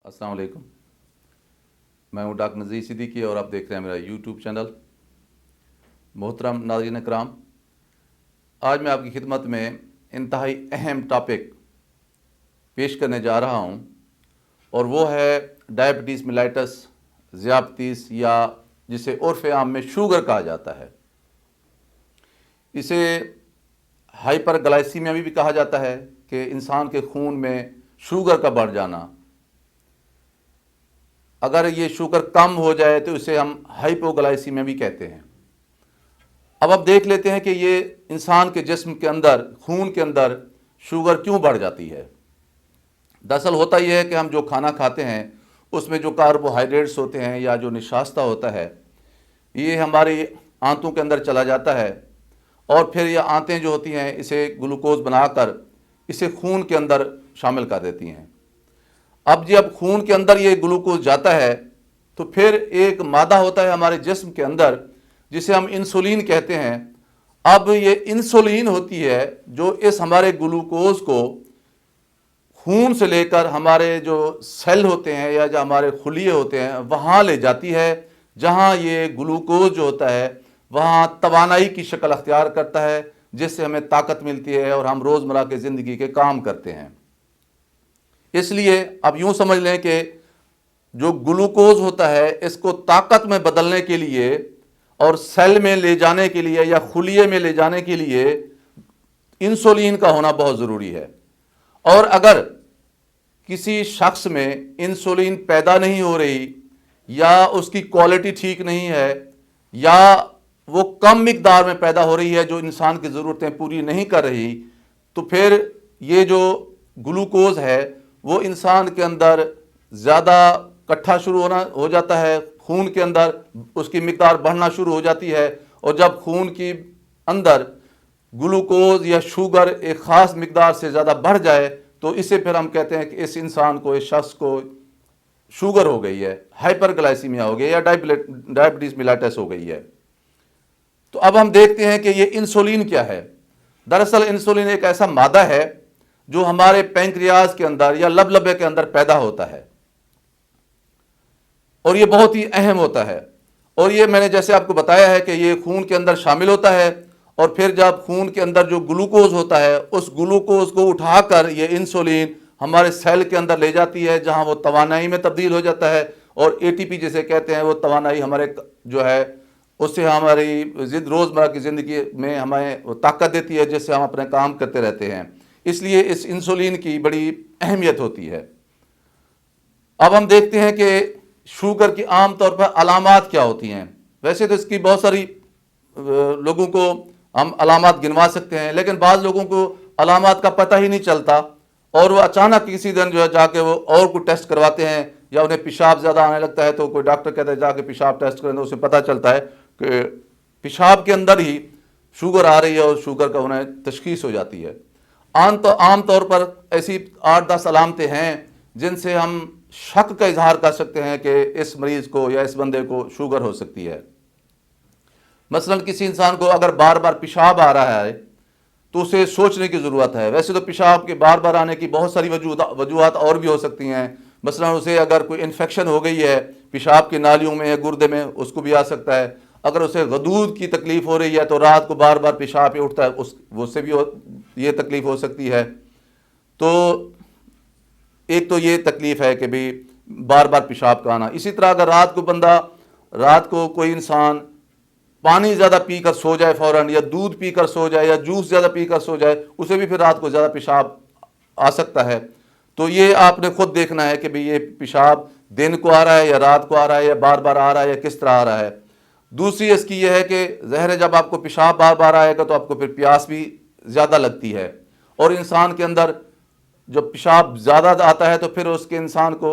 السلام علیکم، میں ہوں ڈاکٹر نذیر صدیقی اور آپ دیکھ رہے ہیں میرا یوٹیوب چینل۔ محترم ناظرین اکرام، آج میں آپ کی خدمت میں انتہائی اہم ٹاپک پیش کرنے جا رہا ہوں، اور وہ ہے ڈائبٹیز میلیٹس، ذیابطیس، یا جسے عرف عام میں شوگر کہا جاتا ہے۔ اسے ہائپر گلائسیمیا بھی کہا جاتا ہے کہ انسان کے خون میں شوگر کا بڑھ جانا۔ اگر یہ شوگر کم ہو جائے تو اسے ہم ہائپوگلائسیمیا بھی کہتے ہیں۔ اب آپ دیکھ لیتے ہیں کہ یہ انسان کے جسم کے اندر، خون کے اندر شوگر کیوں بڑھ جاتی ہے۔ دراصل ہوتا یہ ہے کہ ہم جو کھانا کھاتے ہیں اس میں جو کاربوہائیڈریٹس ہوتے ہیں یا جو نشاستہ ہوتا ہے، یہ ہماری آنتوں کے اندر چلا جاتا ہے، اور پھر یہ آنتیں جو ہوتی ہیں اسے گلوکوز بنا کر اسے خون کے اندر شامل کر دیتی ہیں۔ اب جب خون کے اندر یہ گلوکوز جاتا ہے تو پھر ایک مادہ ہوتا ہے ہمارے جسم کے اندر جسے ہم انسولین کہتے ہیں۔ اب یہ انسولین ہوتی ہے جو اس ہمارے گلوکوز کو خون سے لے کر ہمارے جو سیل ہوتے ہیں یا جو ہمارے خلیے ہوتے ہیں وہاں لے جاتی ہے، جہاں یہ گلوکوز جو ہوتا ہے وہاں توانائی کی شکل اختیار کرتا ہے، جس سے ہمیں طاقت ملتی ہے اور ہم روزمرہ کے زندگی کے کام کرتے ہیں۔ اس لیے اب یوں سمجھ لیں کہ جو گلوکوز ہوتا ہے اس کو طاقت میں بدلنے کے لیے اور سیل میں لے جانے کے لیے یا خلیے میں لے جانے کے لیے انسولین کا ہونا بہت ضروری ہے۔ اور اگر کسی شخص میں انسولین پیدا نہیں ہو رہی، یا اس کی کوالٹی ٹھیک نہیں ہے، یا وہ کم مقدار میں پیدا ہو رہی ہے جو انسان کی ضرورتیں پوری نہیں کر رہی، تو پھر یہ جو گلوکوز ہے وہ انسان کے اندر زیادہ اکٹھا شروع ہو جاتا ہے، خون کے اندر اس کی مقدار بڑھنا شروع ہو جاتی ہے، اور جب خون کی اندر گلوکوز یا شوگر ایک خاص مقدار سے زیادہ بڑھ جائے تو اسے پھر ہم کہتے ہیں کہ اس انسان کو، اس شخص کو شوگر ہو گئی ہے، ہائپر گلائسیمیا ہو گئی یا ڈائبٹیز میلیٹس ہو گئی ہے۔ تو اب ہم دیکھتے ہیں کہ یہ انسولین کیا ہے۔ دراصل انسولین ایک ایسا مادہ ہے جو ہمارے پینکریاز کے اندر یا لبلبے کے اندر پیدا ہوتا ہے، اور یہ بہت ہی اہم ہوتا ہے۔ اور یہ میں نے جیسے آپ کو بتایا ہے کہ یہ خون کے اندر شامل ہوتا ہے، اور پھر جب خون کے اندر جو گلوکوز ہوتا ہے اس گلوکوز کو اٹھا کر یہ انسولین ہمارے سیل کے اندر لے جاتی ہے، جہاں وہ توانائی میں تبدیل ہو جاتا ہے، اور اے ٹی پی جسے کہتے ہیں، وہ توانائی ہمارے جو ہے اس سے ہماری روزمرہ کی زندگی میں ہمیں وہ طاقت دیتی ہے، جس سے ہم اپنے کام کرتے رہتے ہیں۔ اس لیے اس انسولین کی بڑی اہمیت ہوتی ہے۔ اب ہم دیکھتے ہیں کہ شوگر کی عام طور پر علامات کیا ہوتی ہیں۔ ویسے تو اس کی بہت ساری لوگوں کو ہم علامات گنوا سکتے ہیں، لیکن بعض لوگوں کو علامات کا پتہ ہی نہیں چلتا، اور وہ اچانک کسی دن جو ہے جا کے وہ اور کوئی ٹیسٹ کرواتے ہیں، یا انہیں پیشاب زیادہ آنے لگتا ہے تو کوئی ڈاکٹر کہتا ہے جا کے پیشاب ٹیسٹ کریں، تو اسے پتہ چلتا ہے کہ پیشاب کے اندر ہی شوگر آ رہی ہے، اور شوگر کا انہیں تشخیص ہو جاتی ہے۔ عام طور پر ایسی 8-10 علامتیں ہیں جن سے ہم شک کا اظہار کر سکتے ہیں کہ اس مریض کو یا اس بندے کو شوگر ہو سکتی ہے۔ مثلا کسی انسان کو اگر بار بار پیشاب آ رہا ہے تو اسے سوچنے کی ضرورت ہے۔ ویسے تو پیشاب کے بار بار آنے کی بہت ساری وجوہات اور بھی ہو سکتی ہیں۔ مثلا اسے اگر کوئی انفیکشن ہو گئی ہے پیشاب کی نالیوں میں یا گردے میں، اس کو بھی آ سکتا ہے۔ اگر اسے غدود کی تکلیف ہو رہی ہے تو رات کو بار بار پیشاب پہ اٹھتا ہے، اس سے بھی یہ تکلیف ہو سکتی ہے۔ تو ایک تو یہ تکلیف ہے کہ بھی بار بار پیشاب کا آنا۔ اسی طرح اگر رات کو کوئی انسان پانی زیادہ پی کر سو جائے فوراً، یا دودھ پی کر سو جائے، یا جوس زیادہ پی کر سو جائے، اسے بھی پھر رات کو زیادہ پیشاب آ سکتا ہے۔ تو یہ آپ نے خود دیکھنا ہے کہ بھی یہ پیشاب دن کو آ رہا ہے یا رات کو آ رہا ہے، یا بار بار آ رہا ہے، یا کس طرح آ رہا ہے۔ دوسری اس کی یہ ہے کہ ظاہر ہے جب آپ کو پیشاب بار بار آئے گا تو آپ کو پھر پیاس بھی زیادہ لگتی ہے، اور انسان کے اندر جب پیشاب زیادہ آتا ہے تو پھر اس کے انسان کو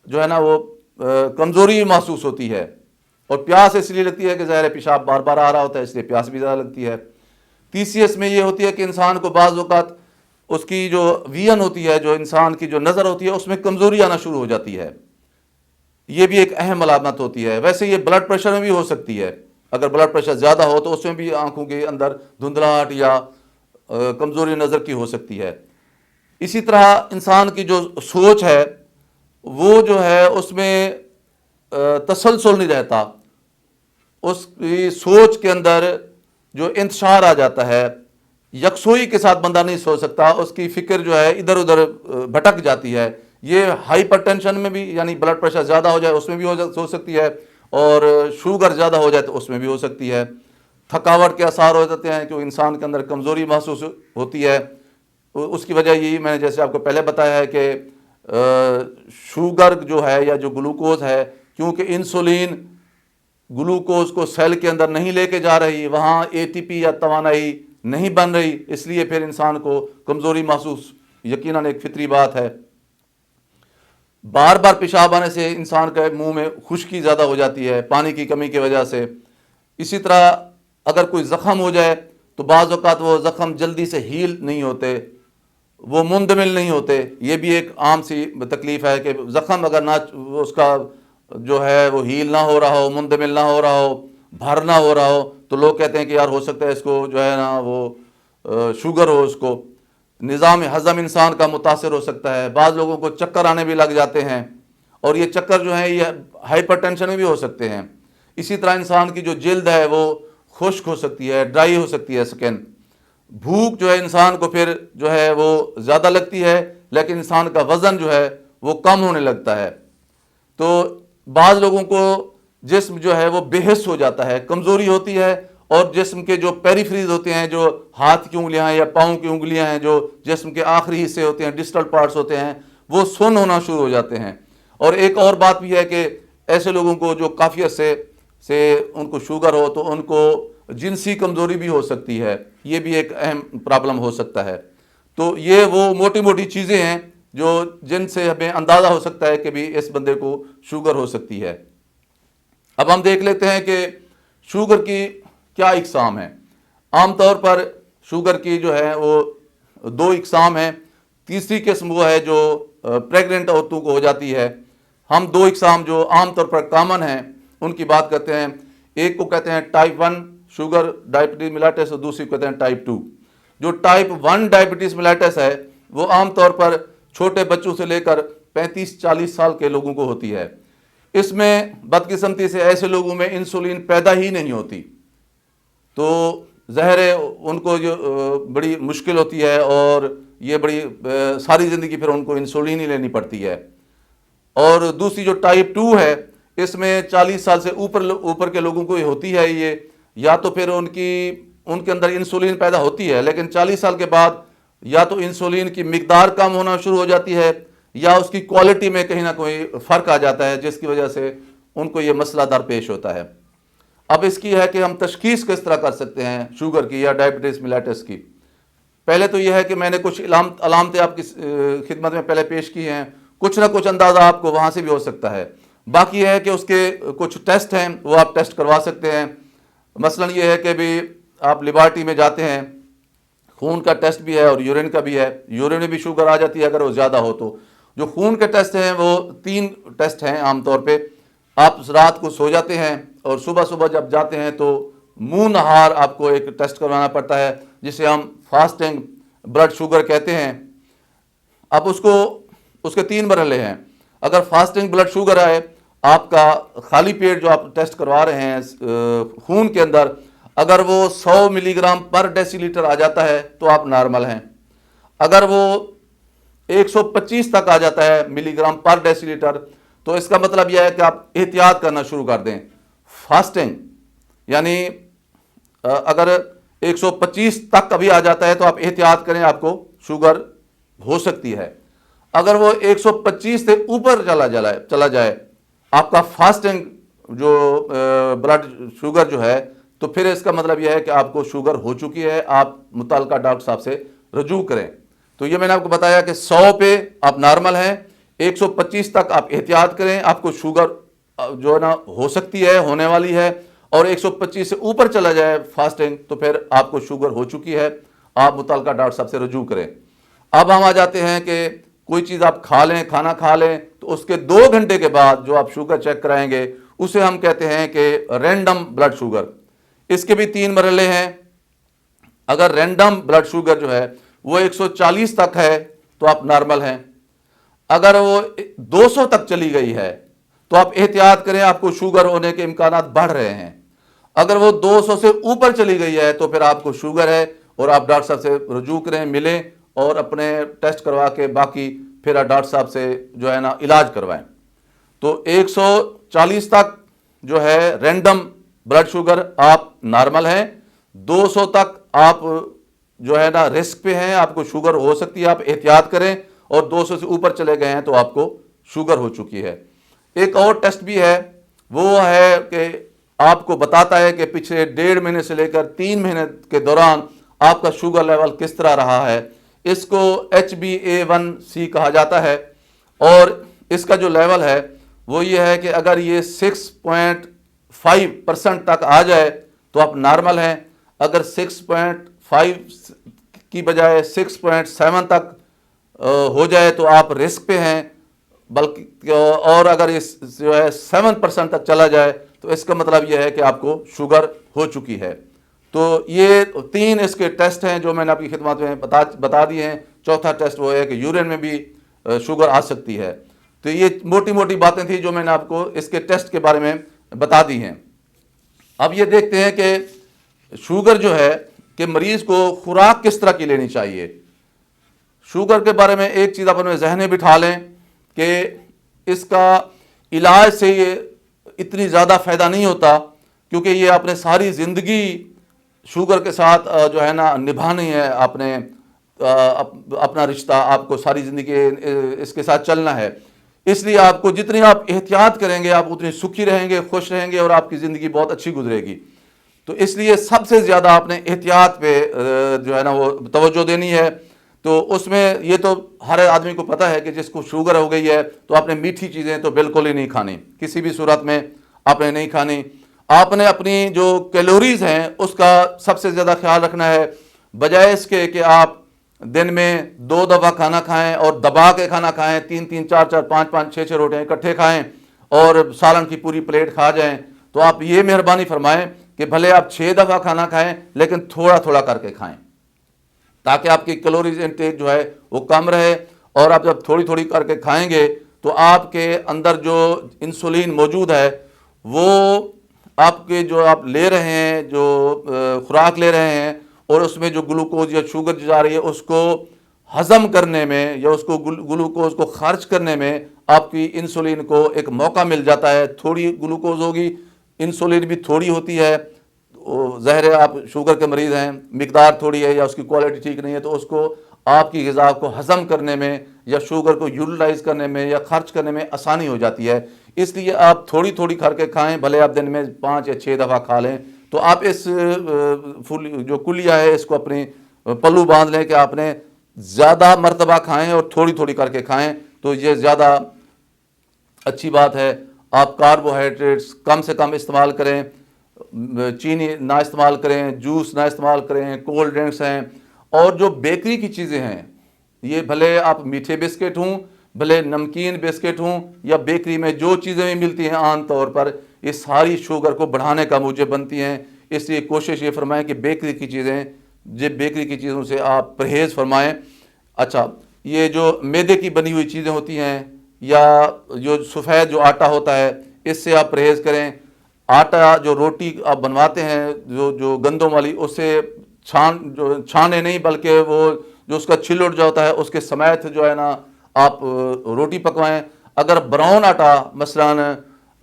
جو ہے نا وہ کمزوری محسوس ہوتی ہے، اور پیاس اس لیے لگتی ہے کہ ظاہر ہے پیشاب بار بار آ رہا ہوتا ہے، اس لیے پیاس بھی زیادہ لگتی ہے۔ تیسری اس میں یہ ہوتی ہے کہ انسان کو بعض اوقات اس کی جو ویژن ہوتی ہے، جو انسان کی جو نظر ہوتی ہے، اس میں کمزوری آنا شروع ہو جاتی ہے۔ یہ بھی ایک اہم علامت ہوتی ہے۔ ویسے یہ بلڈ پریشر میں بھی ہو سکتی ہے، اگر بلڈ پریشر زیادہ ہو تو اس میں بھی آنکھوں کے اندر دھندلاہٹ یا کمزوری نظر کی ہو سکتی ہے۔ اسی طرح انسان کی جو سوچ ہے وہ جو ہے اس میں تسلسل نہیں رہتا، اس کی سوچ کے اندر جو انتشار آ جاتا ہے، یکسوئی کے ساتھ بندہ نہیں سوچ سکتا، اس کی فکر جو ہے ادھر ادھر بھٹک جاتی ہے۔ یہ ہائپر ٹینشن میں بھی، یعنی بلڈ پریشر زیادہ ہو جائے اس میں بھی ہو سکتی ہے، اور شوگر زیادہ ہو جائے تو اس میں بھی ہو سکتی ہے۔ تھکاوٹ کے آثار ہو جاتے ہیں کہ انسان کے اندر کمزوری محسوس ہوتی ہے۔ اس کی وجہ یہی میں نے جیسے آپ کو پہلے بتایا ہے کہ شوگر جو ہے یا جو گلوکوز ہے، کیونکہ انسولین گلوکوز کو سیل کے اندر نہیں لے کے جا رہی، وہاں اے ٹی پی یا توانائی نہیں بن رہی، اس لیے پھر انسان کو کمزوری محسوس یقیناً ایک فطری بات ہے۔ بار بار پیشاب آنے سے انسان کے منہ میں خشکی زیادہ ہو جاتی ہے پانی کی کمی کی وجہ سے۔ اسی طرح اگر کوئی زخم ہو جائے تو بعض اوقات وہ زخم جلدی سے ہیل نہیں ہوتے، وہ مندمل نہیں ہوتے۔ یہ بھی ایک عام سی تکلیف ہے کہ زخم اگر نہ اس کا جو ہے وہ ہیل نہ ہو رہا ہو، مندمل نہ ہو رہا ہو، بھر نہ ہو رہا ہو، تو لوگ کہتے ہیں کہ یار ہو سکتا ہے اس کو جو ہے نا وہ شوگر ہو، اس کو نظام ہضم انسان کا متاثر ہو سکتا ہے۔ بعض لوگوں کو چکر آنے بھی لگ جاتے ہیں، اور یہ چکر جو ہیں یہ ہائپر ٹینشن میں بھی ہو سکتے ہیں۔ اسی طرح انسان کی جو جلد ہے وہ خشک ہو سکتی ہے، ڈرائی ہو سکتی ہے سکن۔ بھوک جو ہے انسان کو پھر جو ہے وہ زیادہ لگتی ہے، لیکن انسان کا وزن جو ہے وہ کم ہونے لگتا ہے۔ تو بعض لوگوں کو جسم جو ہے وہ بے حس ہو جاتا ہے، کمزوری ہوتی ہے، اور جسم کے جو پیریفریز ہوتے ہیں، جو ہاتھ کی انگلیاں ہیں یا پاؤں کی انگلیاں ہیں، جو جسم کے آخری حصے ہوتے ہیں، ڈسٹل پارٹس ہوتے ہیں، وہ سن ہونا شروع ہو جاتے ہیں۔ اور ایک اور بات بھی ہے کہ ایسے لوگوں کو جو کافی عرصے سے ان کو شوگر ہو تو ان کو جنسی کمزوری بھی ہو سکتی ہے، یہ بھی ایک اہم پرابلم ہو سکتا ہے۔ تو یہ وہ موٹی موٹی چیزیں ہیں جو جن سے ہمیں اندازہ ہو سکتا ہے کہ بھی اس بندے کو شوگر ہو سکتی ہے۔ اب ہم دیکھ لیتے ہیں کہ شوگر کی کیا اقسام ہیں۔ عام طور پر شوگر کی جو ہے وہ دو اقسام ہیں۔ تیسری قسم وہ ہے جو پریگننٹ عورتوں کو ہو جاتی ہے۔ ہم دو اقسام جو عام طور پر کامن ہیں ان کی بات کرتے ہیں۔ ایک کو کہتے ہیں ٹائپ 1 شوگر ڈائبٹیز میلیٹس، اور دوسری کو کہتے ہیں ٹائپ 2۔ جو ٹائپ 1 ڈائبٹیز میلیٹس ہے وہ عام طور پر چھوٹے بچوں سے لے کر 35-40 سال کے لوگوں کو ہوتی ہے۔ اس میں بدقسمتی سے ایسے لوگوں میں انسولین پیدا ہی نہیں ہوتی، تو ظاہر ہے ان کو جو بڑی مشکل ہوتی ہے، اور یہ بڑی ساری زندگی پھر ان کو انسولین ہی لینی پڑتی ہے۔ اور دوسری جو ٹائپ 2 ہے، اس میں 40 سال سے اوپر کے لوگوں کو یہ ہوتی ہے۔ یہ یا تو پھر ان کے اندر انسولین پیدا ہوتی ہے، لیکن 40 سال کے بعد یا تو انسولین کی مقدار کم ہونا شروع ہو جاتی ہے، یا اس کی کوالٹی میں کہیں نہ کوئی فرق آ جاتا ہے، جس کی وجہ سے ان کو یہ مسئلہ درپیش ہوتا ہے۔ اب اس کی ہے کہ ہم تشخیص کس طرح کر سکتے ہیں شوگر کی یا ڈائبٹیز میلیٹس کی۔ پہلے تو یہ ہے کہ میں نے کچھ علامتیں آپ کی خدمت میں پہلے پیش کی ہیں، کچھ نہ کچھ اندازہ آپ کو وہاں سے بھی ہو سکتا ہے۔ باقی ہے کہ اس کے کچھ ٹیسٹ ہیں، وہ آپ ٹیسٹ کروا سکتے ہیں۔ مثلا یہ ہے کہ بھی آپ لیبارٹری میں جاتے ہیں، خون کا ٹیسٹ بھی ہے اور یورین کا بھی ہے۔ یورین میں بھی شوگر آ جاتی ہے اگر وہ زیادہ ہو تو۔ جو خون کے ٹیسٹ ہیں وہ 3 ٹیسٹ ہیں عام طور پہ۔ آپ رات کو سو جاتے ہیں اور صبح جب جاتے ہیں تو منہ نہار آپ کو ایک ٹیسٹ کروانا پڑتا ہے، جسے ہم فاسٹنگ بلڈ شوگر کہتے ہیں۔ اب اس کے 3 مرحلے ہیں۔ اگر فاسٹنگ بلڈ شوگر آئے، آپ کا خالی پیٹ جو آپ ٹیسٹ کروا رہے ہیں خون کے اندر، اگر وہ 100 ملی گرام پر ڈیسی لیٹر آ جاتا ہے تو آپ نارمل ہیں۔ اگر وہ 125 تک آ جاتا ہے ملی گرام پر ڈیسی لیٹر، تو اس کا مطلب یہ ہے کہ آپ احتیاط کرنا شروع کر دیں۔ فاسٹنگ یعنی اگر 125 تک ابھی آ جاتا ہے تو آپ احتیاط کریں، آپ کو شوگر ہو سکتی ہے۔ اگر وہ 125 سے اوپر چلا جائے آپ کا فاسٹنگ جو بلڈ شوگر جو ہے، تو پھر اس کا مطلب یہ ہے کہ آپ کو شوگر ہو چکی ہے، آپ متعلقہ ڈاکٹر صاحب سے رجوع کریں۔ تو یہ میں نے آپ کو بتایا کہ 100 پہ آپ نارمل ہیں، 125 تک آپ احتیاط کریں، آپ کو شوگر جو ہے نا ہو سکتی ہے، ہونے والی ہے، اور 125 سے اوپر چلا جائے فاسٹنگ تو پھر آپ کو شوگر ہو چکی ہے، آپ متعلقہ ڈاکٹر صاحب سے رجوع کریں۔ اب ہم آ جاتے ہیں کہ کوئی چیز آپ کھانا کھا لیں تو اس کے 2 گھنٹے کے بعد جو آپ شوگر چیک کرائیں گے اسے ہم کہتے ہیں کہ رینڈم بلڈ شوگر۔ اس کے بھی 3 مرحلے ہیں۔ اگر رینڈم بلڈ شوگر جو ہے وہ 140 تک ہے تو آپ نارمل ہیں۔ اگر وہ 200 تک چلی گئی ہے تو آپ احتیاط کریں، آپ کو شوگر ہونے کے امکانات بڑھ رہے ہیں۔ اگر وہ 200 سے اوپر چلی گئی ہے تو پھر آپ کو شوگر ہے، اور آپ ڈاکٹر صاحب سے رجوع کریں، ملیں اور اپنے ٹیسٹ کروا کے باقی پھر آپ ڈاکٹر صاحب سے جو ہے نا علاج کروائیں۔ تو 140 تک جو ہے رینڈم بلڈ شوگر آپ نارمل ہیں، 200 تک آپ جو ہے نا رسک پہ ہیں، آپ کو شوگر ہو سکتی ہے، آپ احتیاط کریں، اور 200 سے اوپر چلے گئے ہیں تو آپ کو شوگر ہو چکی ہے۔ ایک اور ٹیسٹ بھی ہے، وہ ہے کہ آپ کو بتاتا ہے کہ پچھلے 1.5 مہینے سے لے کر 3 مہینے کے دوران آپ کا شوگر لیول کس طرح رہا ہے۔ اس کو HbA1c کہا جاتا ہے، اور اس کا جو لیول ہے وہ یہ ہے کہ اگر یہ 6.5% تک آ جائے تو آپ نارمل ہیں، اگر 6.5 کی بجائے 6.7 تک ہو جائے تو آپ رسک پہ ہیں، بلکہ اور اگر اس جو ہے 7% تک چلا جائے تو اس کا مطلب یہ ہے کہ آپ کو شوگر ہو چکی ہے۔ تو یہ 3 اس کے ٹیسٹ ہیں جو میں نے آپ کی خدمت میں بتا دیے ہیں۔ چوتھا ٹیسٹ وہ ہے کہ یورین میں بھی شوگر آ سکتی ہے۔ تو یہ موٹی موٹی باتیں تھیں جو میں نے آپ کو اس کے ٹیسٹ کے بارے میں بتا دی ہیں۔ اب یہ دیکھتے ہیں کہ شوگر جو ہے کہ مریض کو خوراک کس طرح کی لینی چاہیے۔ شوگر کے بارے میں ایک چیز اپنے ذہن میں بٹھا لیں کہ اس کا علاج سے یہ اتنی زیادہ فائدہ نہیں ہوتا، کیونکہ یہ آپ نے ساری زندگی شوگر کے ساتھ جو ہے نا نبھانی ہے، آپ نے اپنا رشتہ آپ کو ساری زندگی اس کے ساتھ چلنا ہے۔ اس لیے آپ کو جتنی آپ احتیاط کریں گے آپ اتنی سکھی رہیں گے، خوش رہیں گے، اور آپ کی زندگی بہت اچھی گزرے گی۔ تو اس لیے سب سے زیادہ آپ نے احتیاط پہ جو ہے نا وہ توجہ دینی ہے۔ تو اس میں یہ تو ہر آدمی کو پتہ ہے کہ جس کو شوگر ہو گئی ہے تو آپ نے میٹھی چیزیں تو بالکل ہی نہیں کھانی، کسی بھی صورت میں آپ نے نہیں کھانی۔ آپ نے اپنی جو کیلوریز ہیں اس کا سب سے زیادہ خیال رکھنا ہے، بجائے اس کے کہ آپ دن میں 2 دفعہ کھانا کھائیں اور دبا کے کھانا کھائیں، 3 4 4 5 6 روٹیاں اکٹھے کھائیں اور سالن کی پوری پلیٹ کھا جائیں۔ تو آپ یہ مہربانی فرمائیں کہ بھلے آپ 6 دفعہ کھانا کھائیں لیکن تھوڑا تھوڑا کر کے کھائیں، تاکہ آپ کی کیلوریز انٹیک جو ہے وہ کم رہے، اور آپ جب تھوڑی تھوڑی کر کے کھائیں گے تو آپ کے اندر جو انسولین موجود ہے وہ آپ کے جو آپ لے رہے ہیں، جو خوراک لے رہے ہیں، اور اس میں جو گلوکوز یا شوگر جا رہی ہے اس کو ہضم کرنے میں یا اس کو گلوکوز کو خارج کرنے میں آپ کی انسولین کو ایک موقع مل جاتا ہے۔ تھوڑی گلوکوز ہوگی، انسولین بھی تھوڑی ہوتی ہے، ظاہر ہے آپ شوگر کے مریض ہیں، مقدار تھوڑی ہے یا اس کی کوالٹی ٹھیک نہیں ہے، تو اس کو آپ کی غذا کو ہضم کرنے میں یا شوگر کو یوٹیلائز کرنے میں یا خرچ کرنے میں آسانی ہو جاتی ہے۔ اس لیے آپ تھوڑی تھوڑی کر کے کھائیں، بھلے آپ دن میں 5 یا 6 دفعہ کھا لیں، تو آپ اس جو کلیہ ہے اس کو اپنی پلو باندھ لیں کہ آپ نے زیادہ مرتبہ کھائیں اور تھوڑی تھوڑی کر کے کھائیں، تو یہ زیادہ اچھی بات ہے۔ آپ کاربوہائیڈریٹس کم سے کم استعمال کریں، چینی نہ استعمال کریں، جوس نہ استعمال کریں، کولڈ ڈرنکس ہیں، اور جو بیکری کی چیزیں ہیں، یہ بھلے آپ میٹھے بسکٹ ہوں، بھلے نمکین بسکٹ ہوں، یا بیکری میں جو چیزیں بھی ملتی ہیں عام طور پر، یہ ساری شوگر کو بڑھانے کا موجب بنتی ہیں۔ اس لیے کوشش یہ فرمائیں کہ بیکری کی چیزوں سے آپ پرہیز فرمائیں۔ اچھا، یہ جو میدے کی بنی ہوئی چیزیں ہوتی ہیں یا جو سفید جو آٹا ہوتا ہے اس سے آپ پرہیز کریں۔ آٹا جو روٹی آپ بنواتے ہیں جو گندم والی، اس سے چھانے نہیں بلکہ وہ جو اس کا چھلٹ جو ہوتا ہے اس کے سمیت جو ہے نا آپ روٹی پکوائیں۔ اگر براؤن آٹا مثلاً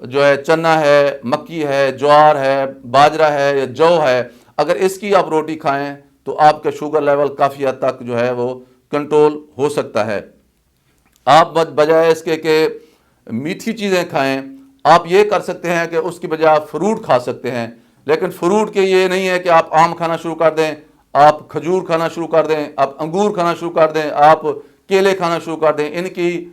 جو ہے چنا ہے، مکی ہے، جوار ہے، باجرہ ہے یا جو ہے، اگر اس کی آپ روٹی کھائیں تو آپ کا شوگر لیول کافی حد تک جو ہے وہ کنٹرول ہو سکتا ہے۔ آپ بجائے اس کے کہ میٹھی چیزیں کھائیں، آپ یہ کر سکتے ہیں کہ اس کی بجائے آپ فروٹ کھا سکتے ہیں، لیکن فروٹ کے یہ نہیں ہے کہ آپ آم کھانا شروع کر دیں، آپ کھجور کھانا شروع کر دیں، آپ انگور کھانا شروع کر دیں، آپ کیلے کھانا شروع کر دیں، ان کی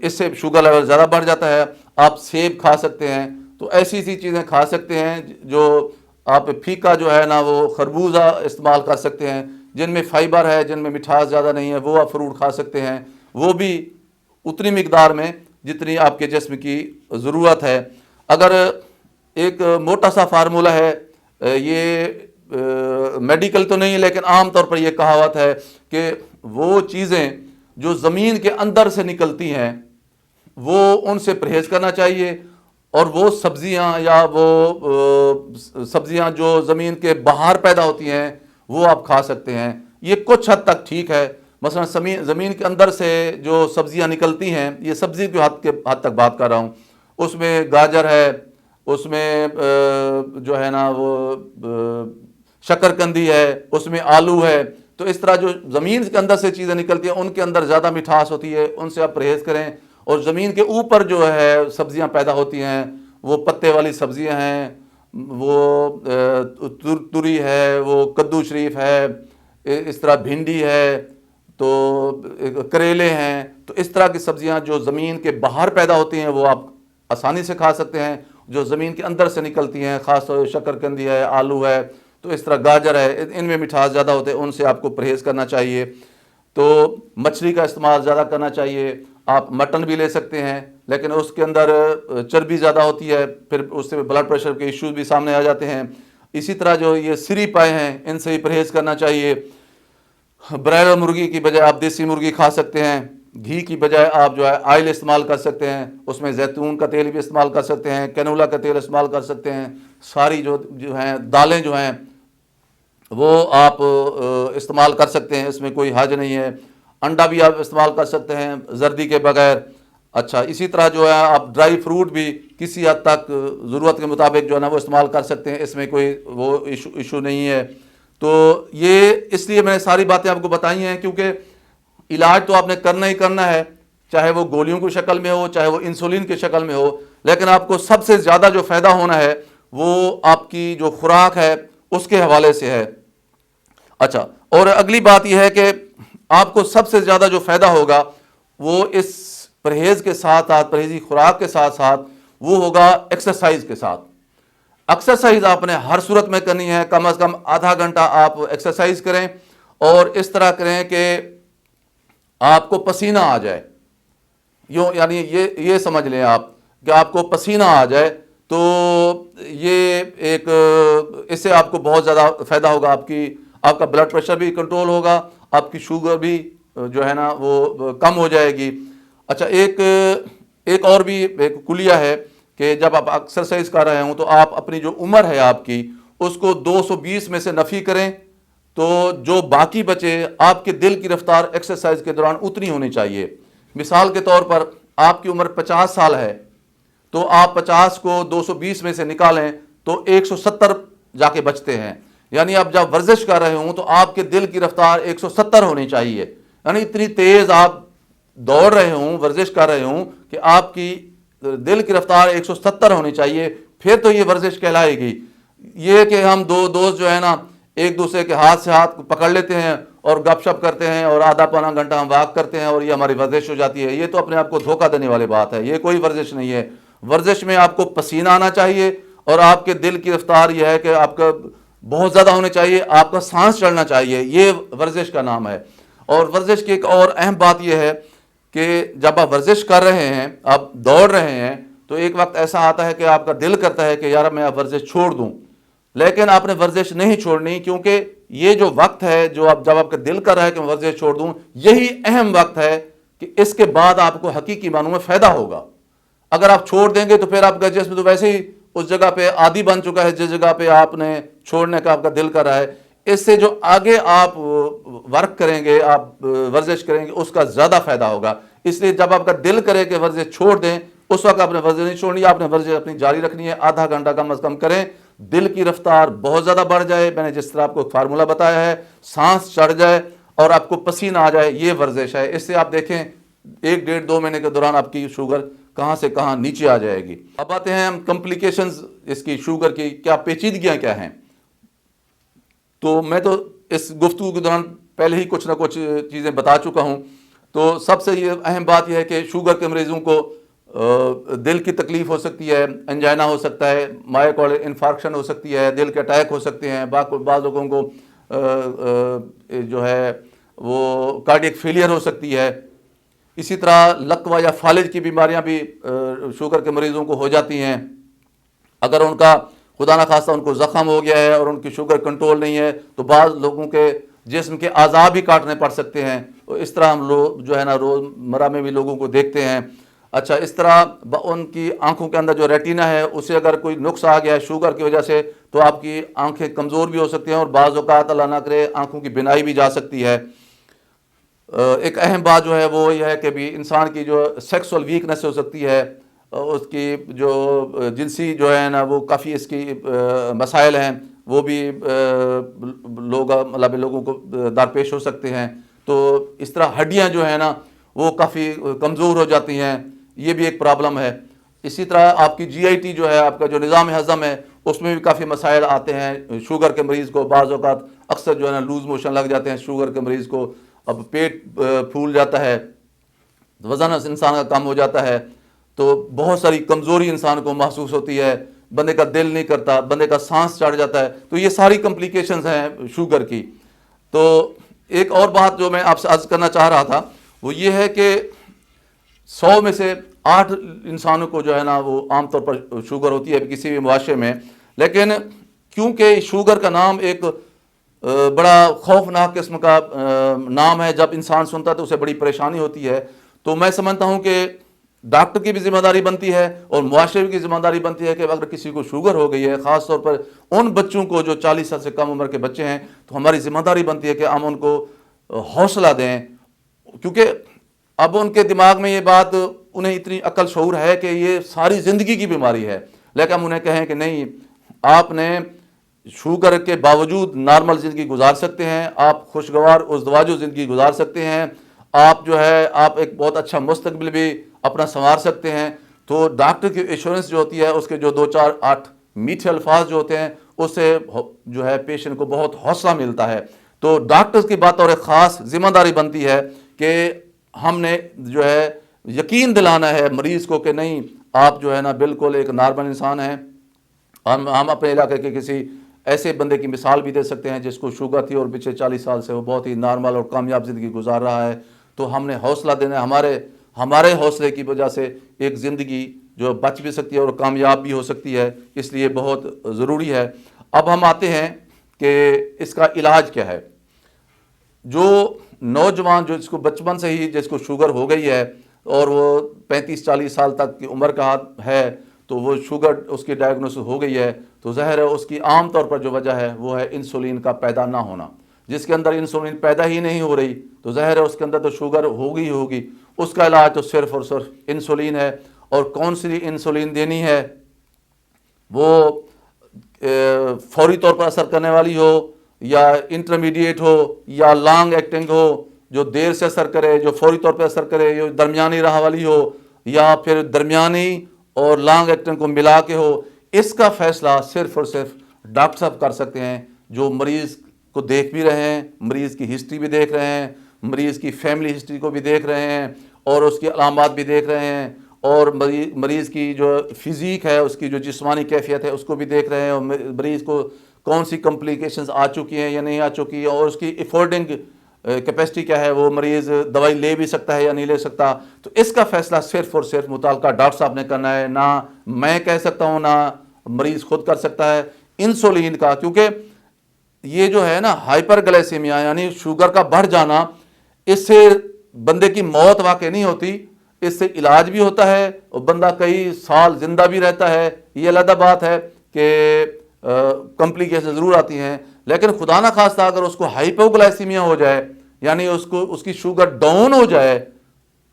اس سے شوگر لیول زیادہ بڑھ جاتا ہے۔ آپ سیب کھا سکتے ہیں، تو ایسی چیزیں کھا سکتے ہیں جو آپ پھیکا جو ہے نا وہ خربوزہ استعمال کر سکتے ہیں، جن میں فائبر ہے، جن میں مٹھاس زیادہ نہیں ہے، وہ آپ فروٹ کھا سکتے ہیں، وہ بھی اتنی مقدار میں جتنی آپ کے جسم کی ضرورت ہے۔ اگر ایک موٹا سا فارمولہ ہے، یہ میڈیکل تو نہیں لیکن عام طور پر یہ کہاوت ہے کہ وہ چیزیں جو زمین کے اندر سے نکلتی ہیں وہ ان سے پرہیز کرنا چاہیے، اور وہ سبزیاں یا وہ سبزیاں جو زمین کے باہر پیدا ہوتی ہیں وہ آپ کھا سکتے ہیں۔ یہ کچھ حد تک ٹھیک ہے، مثلا زمین کے اندر سے جو سبزیاں نکلتی ہیں، یہ سبزی کی حد تک بات کر رہا ہوں، اس میں گاجر ہے، اس میں جو ہے نا وہ شکرکندی ہے، اس میں آلو ہے، تو اس طرح جو زمین کے اندر سے چیزیں نکلتی ہیں ان کے اندر زیادہ مٹھاس ہوتی ہے، ان سے آپ پرہیز کریں۔ اور زمین کے اوپر جو ہے سبزیاں پیدا ہوتی ہیں وہ پتے والی سبزیاں ہیں، وہ تری ہے، وہ کدو شریف ہے، اس طرح بھنڈی ہے، تو کریلے ہیں، تو اس طرح کی سبزیاں جو زمین کے باہر پیدا ہوتی ہیں وہ آپ آسانی سے کھا سکتے ہیں۔ جو زمین کے اندر سے نکلتی ہیں، خاص طور سے شکرکندی ہے، آلو ہے، تو اس طرح گاجر ہے، ان میں مٹھاس زیادہ ہوتے ہیں، ان سے آپ کو پرہیز کرنا چاہیے۔ تو مچھلی کا استعمال زیادہ کرنا چاہیے۔ آپ مٹن بھی لے سکتے ہیں لیکن اس کے اندر چربی زیادہ ہوتی ہے، پھر اس سے بلڈ پریشر کے ایشوز بھی سامنے آ جاتے ہیں۔ اسی طرح جو یہ سری پائے ہیں ان سے بھی پرہیز کرنا چاہیے۔ برائلر مرغی کی بجائے آپ دیسی مرغی کھا سکتے ہیں، گھی کی بجائے آپ جو ہے آئل استعمال کر سکتے ہیں، اس میں زیتون کا تیل بھی استعمال کر سکتے ہیں، کینولا کا تیل استعمال کر سکتے ہیں۔ ساری جو ہیں دالیں جو ہیں وہ آپ استعمال کر سکتے ہیں، اس میں کوئی حرج نہیں ہے۔ انڈا بھی آپ استعمال کر سکتے ہیں زردی کے بغیر۔ اچھا، اسی طرح جو ہے آپ ڈرائی فروٹ بھی کسی حد تک ضرورت کے مطابق جو ہے نا وہ استعمال کر سکتے ہیں، اس میں کوئی وہ ایشو نہیں ہے۔ تو یہ اس لیے میں نے ساری باتیں آپ کو بتائی ہیں کیونکہ علاج تو آپ نے کرنا ہی کرنا ہے، چاہے وہ گولیوں کی شکل میں ہو، چاہے وہ انسولین کی شکل میں ہو، لیکن آپ کو سب سے زیادہ جو فائدہ ہونا ہے وہ آپ کی جو خوراک ہے اس کے حوالے سے ہے۔ اچھا، اور اگلی بات یہ ہے کہ آپ کو سب سے زیادہ جو فائدہ ہوگا وہ اس پرہیز کے ساتھ ساتھ، پرہیزی خوراک کے ساتھ ساتھ، وہ ہوگا ایکسرسائز کے ساتھ۔ ایکسرسائز آپ نے ہر صورت میں کرنی ہے، کم از کم آدھا گھنٹہ آپ ایکسرسائز کریں، اور اس طرح کریں کہ آپ کو پسینہ آ جائے، یعنی یہ سمجھ لیں آپ کہ آپ کو پسینہ آ جائے، تو یہ ایک اس سے آپ کو بہت زیادہ فائدہ ہوگا۔ آپ کا بلڈ پریشر بھی کنٹرول ہوگا، آپ کی شوگر بھی جو ہے نا وہ کم ہو جائے گی۔ اچھا، ایک اور بھی ایک کلیہ ہے کہ جب آپ ایکسرسائز کر رہے ہوں تو آپ اپنی جو عمر ہے آپ کی اس کو 220 میں سے نفی کریں، تو جو باقی بچے آپ کے دل کی رفتار ایکسرسائز کے دوران اتنی ہونی چاہیے۔ مثال کے طور پر آپ کی عمر 50 سال ہے تو آپ 50 کو 220 میں سے نکالیں تو 170 جا کے بچتے ہیں، یعنی آپ جب ورزش کر رہے ہوں تو آپ کے دل کی رفتار 170 ہونی چاہیے، یعنی اتنی تیز آپ دوڑ رہے ہوں، ورزش کر رہے ہوں کہ آپ کی دل کی رفتار 170 ہونی چاہیے، پھر تو یہ ورزش کہلائے گی۔ یہ کہ ہم دو دوست جو ہے نا ایک دوسرے کے ہاتھ سے ہاتھ پکڑ لیتے ہیں اور گپ شپ کرتے ہیں اور آدھا پونا گھنٹہ ہم واک کرتے ہیں اور یہ ہماری ورزش ہو جاتی ہے، یہ تو اپنے آپ کو دھوکہ دینے والی بات ہے، یہ کوئی ورزش نہیں ہے۔ ورزش میں آپ کو پسینہ آنا چاہیے، اور آپ کے دل کی رفتار یہ ہے کہ آپ کا بہت زیادہ ہونے چاہیے، آپ کا سانس چڑھنا چاہیے، یہ ورزش کا نام ہے۔ اور ورزش کی ایک اور اہم بات یہ ہے کہ جب آپ ورزش کر رہے ہیں، آپ دوڑ رہے ہیں، تو ایک وقت ایسا آتا ہے کہ آپ کا دل کرتا ہے کہ یار میں اب ورزش چھوڑ دوں، لیکن آپ نے ورزش نہیں چھوڑنی، کیونکہ یہ جو وقت ہے جو جب آپ کا دل کر رہا ہے کہ میں ورزش چھوڑ دوں، یہی اہم وقت ہے کہ اس کے بعد آپ کو حقیقی معنوں میں فائدہ ہوگا۔ اگر آپ چھوڑ دیں گے تو پھر آپ کا جسم تو ویسے ہی اس جگہ پہ عادی بن چکا ہے جس جگہ پہ آپ نے چھوڑنے کا آپ کا دل کر رہا ہے، اس سے جو آگے آپ ورک کریں گے، آپ ورزش کریں گے، اس کا زیادہ فائدہ ہوگا۔ اس لیے جب آپ کا دل کرے کہ ورزش چھوڑ دیں، اس وقت آپ نے ورزش نہیں چھوڑنی، آپ نے ورزش اپنی جاری رکھنی ہے، آدھا گھنٹہ کم از کم کریں، دل کی رفتار بہت زیادہ بڑھ جائے، میں نے جس طرح آپ کو فارمولہ بتایا ہے، سانس چڑھ جائے اور آپ کو پسینہ آ جائے، یہ ورزش ہے۔ اس سے آپ دیکھیں 1 ڈیڑھ 2 مہینے کے دوران آپ کی شوگر کہاں سے کہاں نیچے آ جائے گی۔ اب آتے ہیں ہم کمپلیکیشنز اس کی شوگر کی، کیا پیچیدگیاں کیا ہیں۔ تو میں تو اس گفتگو کے دوران پہلے ہی کچھ نہ کچھ چیزیں بتا چکا ہوں۔ تو سب سے یہ اہم بات یہ ہے کہ شوگر کے مریضوں کو دل کی تکلیف ہو سکتی ہے، انجائنا ہو سکتا ہے، مائوکارڈ انفارکشن ہو سکتی ہے، دل کے اٹیک ہو سکتے ہیں، بعض لوگوں کو جو ہے وہ کارڈیک فیلئر ہو سکتی ہے۔ اسی طرح لقوہ یا فالج کی بیماریاں بھی شوگر کے مریضوں کو ہو جاتی ہیں۔ اگر ان کا خدا نخواستہ ان کو زخم ہو گیا ہے اور ان کی شوگر کنٹرول نہیں ہے تو بعض لوگوں کے جسم کے اعضاء بھی کاٹنے پڑ سکتے ہیں. اس طرح ہم لوگ جو ہے نا روزمرہ میں بھی لوگوں کو دیکھتے ہیں. اچھا اس طرح ان کی آنکھوں کے اندر جو ریٹینا ہے اسے اگر کوئی نقص آ گیا ہے شوگر کی وجہ سے تو آپ کی آنکھیں کمزور بھی ہو سکتی ہیں اور بعض اوقات اللہ نہ کرے آنکھوں کی بینائی بھی جا سکتی ہے. ایک اہم بات جو ہے وہ یہ ہے کہ بھی انسان کی جو سیکسول ویکنس ہو سکتی ہے, اس کی جو جنسی جو ہے نا وہ کافی اس کی مسائل ہیں وہ بھی لوگوں کو درپیش ہو سکتے ہیں. تو اس طرح ہڈیاں جو ہیں نا وہ کافی کمزور ہو جاتی ہیں, یہ بھی ایک پرابلم ہے. اسی طرح آپ کی جی آئی ٹی جو ہے, آپ کا جو نظام ہضم ہے, اس میں بھی کافی مسائل آتے ہیں. شوگر کے مریض کو بعض اوقات اکثر جو ہے نا لوز موشن لگ جاتے ہیں شوگر کے مریض کو, اب پیٹ پھول جاتا ہے, وزن انسان کا کم ہو جاتا ہے, تو بہت ساری کمزوری انسان کو محسوس ہوتی ہے, بندے کا دل نہیں کرتا, بندے کا سانس چڑھ جاتا ہے. تو یہ ساری کمپلیکیشنز ہیں شوگر کی. تو ایک اور بات جو میں آپ سے عرض کرنا چاہ رہا تھا وہ یہ ہے کہ 100 میں سے 8 انسانوں کو جو ہے نا وہ عام طور پر شوگر ہوتی ہے کسی بھی معاشرے میں. لیکن کیونکہ شوگر کا نام ایک بڑا خوفناک قسم کا نام ہے, جب انسان سنتا ہے تو اسے بڑی پریشانی ہوتی ہے. تو میں سمجھتا ہوں کہ ڈاکٹر کی بھی ذمہ داری بنتی ہے اور معاشرے کی ذمہ داری بنتی ہے کہ اگر کسی کو شوگر ہو گئی ہے, خاص طور پر ان بچوں کو جو 40 سال سے کم عمر کے بچے ہیں, تو ہماری ذمہ داری بنتی ہے کہ ہم ان کو حوصلہ دیں, کیونکہ اب ان کے دماغ میں یہ بات, انہیں اتنی عقل شعور ہے کہ یہ ساری زندگی کی بیماری ہے. لیکن ہم انہیں کہیں کہ نہیں, آپ نے شوگر کے باوجود نارمل زندگی گزار سکتے ہیں, آپ خوشگوار ازدواجو زندگی گزار سکتے ہیں, آپ جو ہے آپ ایک بہت اچھا مستقبل بھی اپنا سنوار سکتے ہیں. تو ڈاکٹر کی ایشورنس جو ہوتی ہے, اس کے جو 2-4-8 میٹھے الفاظ جو ہوتے ہیں, اس سے جو ہے پیشنٹ کو بہت حوصلہ ملتا ہے. تو ڈاکٹرز کی بات اور ایک خاص ذمہ داری بنتی ہے کہ ہم نے جو ہے یقین دلانا ہے مریض کو کہ نہیں, آپ جو ہے نا بالکل ایک نارمل انسان ہیں. ہم اپنے علاقے کے کسی ایسے بندے کی مثال بھی دے سکتے ہیں جس کو شوگر تھی اور پچھلے 40 سال سے وہ بہت ہی نارمل اور کامیاب زندگی گزار رہا ہے. تو ہم نے حوصلہ دینا ہے, ہمارے حوصلے کی وجہ سے ایک زندگی جو بچ بھی سکتی ہے اور کامیاب بھی ہو سکتی ہے, اس لیے بہت ضروری ہے. اب ہم آتے ہیں کہ اس کا علاج کیا ہے. جو نوجوان جو جس کو بچپن سے ہی جس کو شوگر ہو گئی ہے اور وہ 35-40 سال تک کی عمر کا ہے, تو وہ شوگر اس کی ڈائگنوس ہو گئی ہے, تو ظاہر ہے اس کی عام طور پر جو وجہ ہے وہ ہے انسولین کا پیدا نہ ہونا. جس کے اندر انسولین پیدا ہی نہیں ہو رہی تو ظاہر ہے اس کے اندر تو شوگر ہوگی. اس کا علاج تو صرف اور صرف انسولین ہے. اور کون سی انسولین دینی ہے, وہ فوری طور پر اثر کرنے والی ہو یا انٹرمیڈیٹ ہو یا لانگ ایکٹنگ ہو, جو دیر سے اثر کرے, جو فوری طور پہ اثر کرے, جو درمیانی راہ والی ہو یا پھر درمیانی اور لانگ ایکٹنگ کو ملا کے ہو, اس کا فیصلہ صرف اور صرف ڈاکٹر صاحب کر سکتے ہیں, جو مریض کو دیکھ بھی رہے ہیں, مریض کی ہسٹری بھی دیکھ رہے ہیں, مریض کی فیملی ہسٹری کو بھی دیکھ رہے ہیں اور اس کی علامات بھی دیکھ رہے ہیں, اور مریض کی جو فزیک ہے, اس کی جو جسمانی کیفیت ہے اس کو بھی دیکھ رہے ہیں, اور مریض کو کون سی کمپلیکیشنز آ چکی ہیں یا نہیں آ چکی, اور اس کی افورڈنگ کیپیسٹی کیا ہے, وہ مریض دوائی لے بھی سکتا ہے یا نہیں لے سکتا. تو اس کا فیصلہ صرف اور صرف متعلقہ ڈاکٹر صاحب نے کرنا ہے, نہ میں کہہ سکتا ہوں نہ مریض خود کر سکتا ہے. انسولین کا, کیونکہ یہ جو ہے نا ہائپر گلائسیمیا یعنی شوگر کا بڑھ جانا, اس سے بندے کی موت واقع نہیں ہوتی, اس سے علاج بھی ہوتا ہے اور بندہ کئی سال زندہ بھی رہتا ہے. یہ علیحدہ بات ہے کہ کمپلیکیشن ضرور آتی ہیں, لیکن خدا نہ خواستہ اگر اس کو ہائپوگلائسیمیا ہو جائے یعنی اس کی شوگر ڈاؤن ہو جائے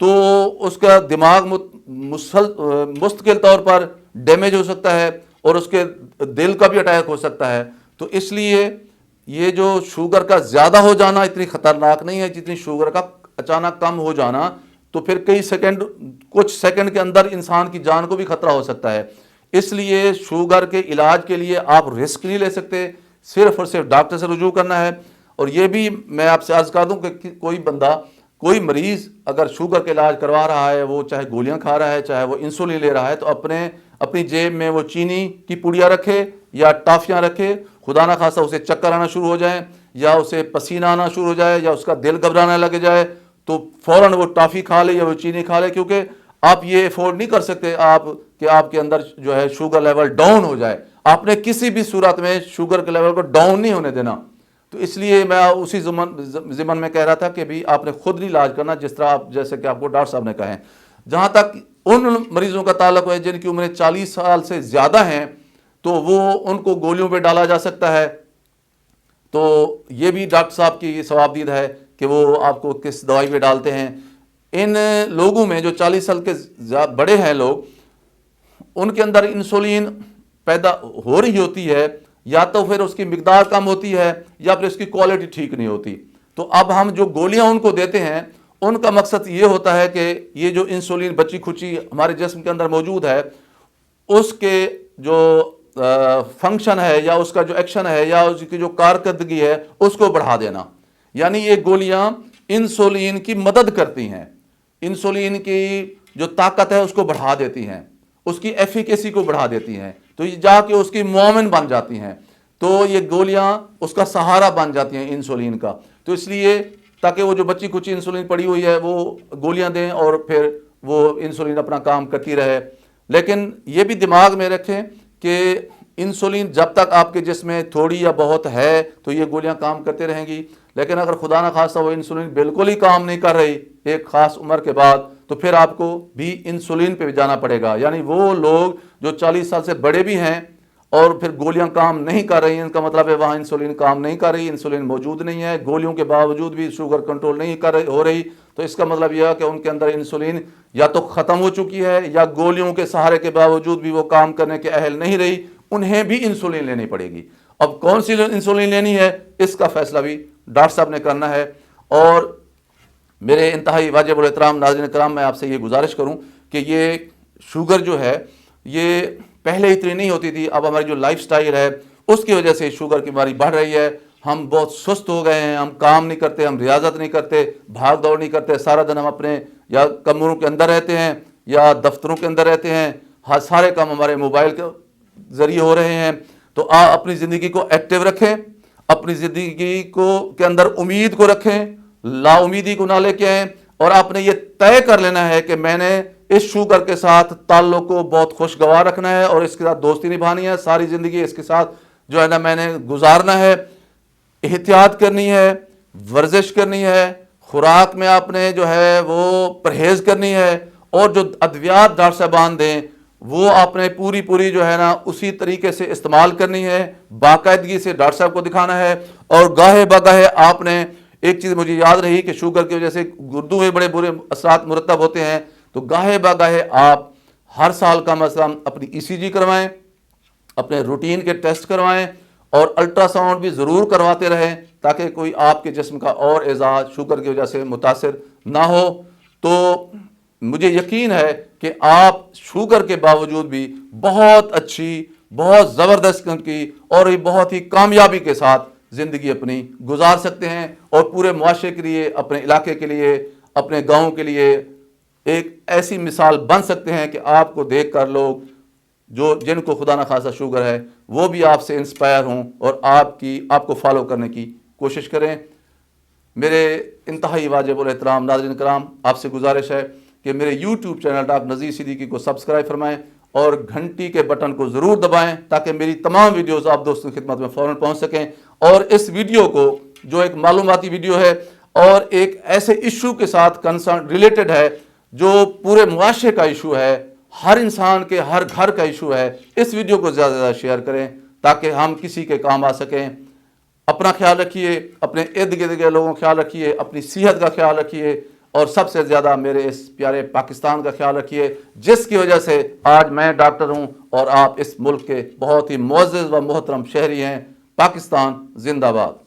تو اس کا دماغ مستقل طور پر ڈیمیج ہو سکتا ہے اور اس کے دل کا بھی اٹیک ہو سکتا ہے. تو اس لیے یہ جو شوگر کا زیادہ ہو جانا اتنی خطرناک نہیں ہے جتنی شوگر کا اچانک کم ہو جانا, تو پھر کچھ سیکنڈ کے اندر انسان کی جان کو بھی خطرہ ہو سکتا ہے. اس لیے شوگر کے علاج کے لیے آپ رسک نہیں لے سکتے, صرف اور صرف ڈاکٹر سے رجوع کرنا ہے. اور یہ بھی میں آپ سے عرض کر دوں کہ کوئی مریض اگر شوگر کا علاج کروا رہا ہے, وہ چاہے گولیاں کھا رہا ہے چاہے وہ انسولین لے رہا ہے, تو اپنی جیب میں وہ چینی کی پوڑیاں رکھے یا ٹافیاں رکھے. خدا نہ خواستہ اسے چکر آنا شروع ہو جائیں یا اسے پسینہ آنا شروع ہو جائے یا اس کا دل گھبرانے لگ جائے تو فوراً وہ ٹافی کھا لے یا وہ چینی کھا لے, کیونکہ آپ یہ افورڈ نہیں کر سکتے کہ آپ کے اندر جو ہے شوگر لیول ڈاؤن ہو جائے. آپ نے کسی بھی صورت میں شوگر کے لیول کو ڈاؤن نہیں ہونے دینا. تو اس لیے میں اسی ضمن میں کہہ رہا تھا کہ بھی آپ نے خود نہیں علاج کرنا، جس طرح آپ جیسے کہ آپ کو ڈاکٹر صاحب نے کہا ہے۔ جہاں تک ان مریضوں کا تعلق ہے جن کی عمریں 40 سال سے زیادہ ہیں، تو وہ ان کو گولیوں پہ ڈالا جا سکتا ہے، تو یہ بھی ڈاکٹر صاحب کی ثوابدید ہے کہ وہ آپ کو کس دوائی پہ ڈالتے ہیں۔ ان لوگوں میں جو 40 سال کے بڑے ہیں لوگ، ان کے اندر انسولین پیدا ہو رہی ہوتی ہے، یا تو پھر اس کی مقدار کم ہوتی ہے یا پھر اس کی کوالٹی ٹھیک نہیں ہوتی۔ تو اب ہم جو گولیاں ان کو دیتے ہیں، ان کا مقصد یہ ہوتا ہے کہ یہ جو انسولین بچی کھچی ہمارے جسم کے اندر موجود ہے، اس کے جو فنکشن ہے یا اس کا جو ایکشن ہے یا اس کی جو کارکردگی ہے، اس کو بڑھا دینا۔ یعنی یہ گولیاں انسولین کی مدد کرتی ہیں، انسولین کی جو طاقت ہے اس کو بڑھا دیتی ہیں، اس کی ایفیکیسی کو بڑھا دیتی ہیں، تو یہ جا کے اس کی معاون بن جاتی ہیں، تو یہ گولیاں اس کا سہارا بن جاتی ہیں انسولین کا۔ تو اس لیے تاکہ وہ جو بچی کچی انسولین پڑی ہوئی ہے وہ گولیاں دیں اور پھر وہ انسولین اپنا کام کرتی رہے۔ لیکن یہ بھی دماغ میں رکھیں کہ انسولین جب تک آپ کے جسم میں تھوڑی یا بہت ہے تو یہ گولیاں کام کرتے رہیں گی، لیکن اگر خدا نہ خواستہ وہ انسولین بالکل ہی کام نہیں کر رہی ایک خاص عمر کے بعد، تو پھر آپ کو بھی انسولین پہ جانا پڑے گا۔ یعنی وہ لوگ جو 40 سال سے بڑے بھی ہیں اور پھر گولیاں کام نہیں کر رہی ہیں، ان کا مطلب ہے وہاں انسولین کام نہیں کر رہی، انسولین موجود نہیں ہے، گولیوں کے باوجود بھی شوگر کنٹرول نہیں ہو رہی، تو اس کا مطلب یہ ہے کہ ان کے اندر انسولین یا تو ختم ہو چکی ہے یا گولیوں کے سہارے کے باوجود بھی وہ کام کرنے کے اہل نہیں رہی، انہیں بھی انسولین لینی پڑے گی۔ اب کون سی انسولین لینی ہے، اس کا فیصلہ بھی ڈاکٹر صاحب نے کرنا ہے۔ اور میرے انتہائی واجب الاحترام ناظرین کرام، میں آپ سے یہ گزارش کروں کہ یہ شوگر جو ہے یہ پہلے اتنی نہیں ہوتی تھی، اب ہماری جو لائف سٹائل ہے اس کی وجہ سے شوگر کی بیماری بڑھ رہی ہے۔ ہم بہت سست ہو گئے ہیں، ہم کام نہیں کرتے، ہم ریاضت نہیں کرتے، بھاگ دوڑ نہیں کرتے، سارا دن ہم اپنے یا کمروں کے اندر رہتے ہیں یا دفتروں کے اندر رہتے ہیں، سارے کام ہمارے موبائل کے ذریعے ہو رہے ہیں۔ تو آپ اپنی زندگی کو ایکٹیو رکھیں، اپنی زندگی کے اندر امید کو رکھیں، لا امیدی کو نہ لے کے آئیں، اور آپ نے یہ طے کر لینا ہے کہ میں نے اس شوگر کے ساتھ تعلق کو بہت خوشگوار رکھنا ہے اور اس کے ساتھ دوستی نبھانی ہے، ساری زندگی اس کے ساتھ جو ہے نا میں نے گزارنا ہے، احتیاط کرنی ہے، ورزش کرنی ہے، خوراک میں آپ نے جو ہے وہ پرہیز کرنی ہے، اور جو ادویات ڈاکٹر صاحبان دیں وہ آپ نے پوری جو ہے نا اسی طریقے سے استعمال کرنی ہے، باقاعدگی سے ڈاکٹر صاحب کو دکھانا ہے۔ اور گاہے بگاہے آپ نے ایک چیز مجھے یاد رہی کہ شوگر کی وجہ سے گردوں میں بڑے برے اثرات مرتب ہوتے ہیں، تو گاہے بگاہے آپ ہر سال کا مثلا اپنی ای سی جی کروائیں، اپنے روٹین کے ٹیسٹ کروائیں، اور الٹرا ساؤنڈ بھی ضرور کرواتے رہیں تاکہ کوئی آپ کے جسم کا اور اعضاء شوگر کی وجہ سے متاثر نہ ہو۔ تو مجھے یقین ہے کہ آپ شوگر کے باوجود بھی بہت اچھی، بہت زبردست قسم کی اور بہت ہی کامیابی کے ساتھ زندگی اپنی گزار سکتے ہیں، اور پورے معاشرے کے لیے، اپنے علاقے کے لیے، اپنے گاؤں کے لیے ایک ایسی مثال بن سکتے ہیں کہ آپ کو دیکھ کر لوگ جن کو خدا نہ خواستہ شوگر ہے وہ بھی آپ سے انسپائر ہوں اور آپ کو فالو کرنے کی کوشش کریں۔ میرے انتہائی واجب الاحترام ناظرین کرام، آپ سے گزارش ہے کہ میرے YouTube channel doctor Nazir Siddiqui کو سبسکرائب فرمائیں اور گھنٹی کے بٹن کو ضرور دبائیں تاکہ میری تمام ویڈیوز آپ دوستوں کی خدمت میں فوراً پہنچ سکیں۔ اور اس ویڈیو کو، جو ایک معلوماتی ویڈیو ہے اور ایک ایسے ایشو کے ساتھ کنسرن ریلیٹڈ ہے جو پورے معاشرے کا ایشو ہے، ہر انسان کے ہر گھر کا ایشو ہے، اس ویڈیو کو زیادہ سے زیادہ شیئر کریں تاکہ ہم کسی کے کام آ سکیں۔ اپنا خیال رکھیے، اپنے ارد گرد کے لوگوں کا خیال رکھیے، اپنی صحت کا خیال رکھیے، اور سب سے زیادہ میرے اس پیارے پاکستان کا خیال رکھیے، جس کی وجہ سے آج میں ڈاکٹر ہوں اور آپ اس ملک کے بہت ہی معزز و محترم شہری ہیں۔ پاکستان زندہ باد۔